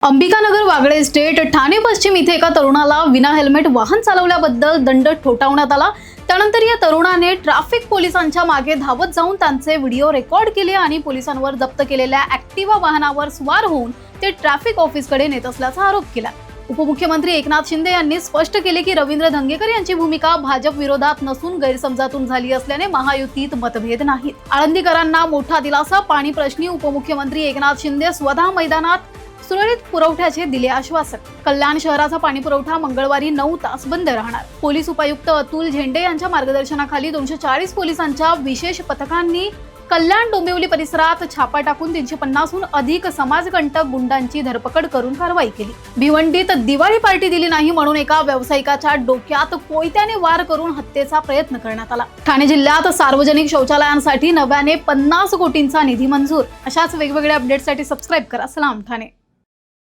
Ambikanagar Wagle estate Thane पश्चिम इथे एका तरुणाला विना हेल्मेट वाहन चालवल्याबद्दल दंड ठोठावण्यात आला। त्यानंतर या तरुणाने ट्रॅफिक पोलिसांच्या मागे धावत जाऊन त्यांचे व्हिडिओ रेकॉर्ड केले आणि पोलिसांवर जप्त केलेल्या ऍक्टिवा वाहनावर स्वार होऊन ते ट्रॅफिक ऑफिसकडे नेत असल्याचा आरोप केला। उपमुख्यमंत्री एकनाथ शिंदे यांनी स्पष्ट केले की रवींद्र धंगेकर यांची भूमिका भाजप विरोधात नसून गैरसमजातून झाली असल्याने महायुतीत मतभेद नाहीत। आळंदीकरांना मोठा दिलासा, पाणी प्रश्नी उपमुख्यमंत्री एकनाथ शिंदे स्वतः मैदानात सुरळीत पुरवठ्याचे दिले आश्वासन। कल्याण शहराचा पाणी पुरवठा मंगळवारी 9 तास बंद राहणार। पोलीस उपायुक्त अतुल झेंडे यांच्या मार्गदर्शनाखाली 240 पोलिसांच्या विशेष पथकांनी कल्याण डोंबिवली परिसरात छापा टाकून 350हून अधिक समाजकंटक गुंडांची धरपकड करून कारवाई केली। भिवंडीत दिवाळी पार्टी दिली नाही म्हणून एका व्यावसायिकाच्या डोक्यात कोयत्याने वार करून हत्येचा प्रयत्न करण्यात आला। ठाणे जिल्ह्यात सार्वजनिक शौचालयांसाठी नव्याने 50 कोटींचा निधी मंजूर। अशाच वेगवेगळ्या अपडेट्ससाठी सबस्क्राइब करा सलाम ठाणे।